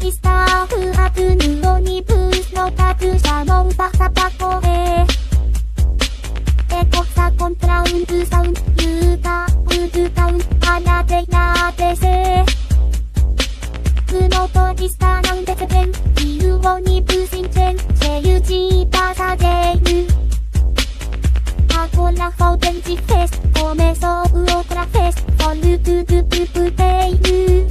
リスターフハツヌオニブースの作者モンパサパコエコサコントラウンドサウンユータウドタウンアナテナテセグノトリスターナウンデセペンビルオニブーシンチェンシェユジーパサジェイヌアコラフォーデンジフェスコメソウオコラフェスフォルトゥトゥトゥプテイヌ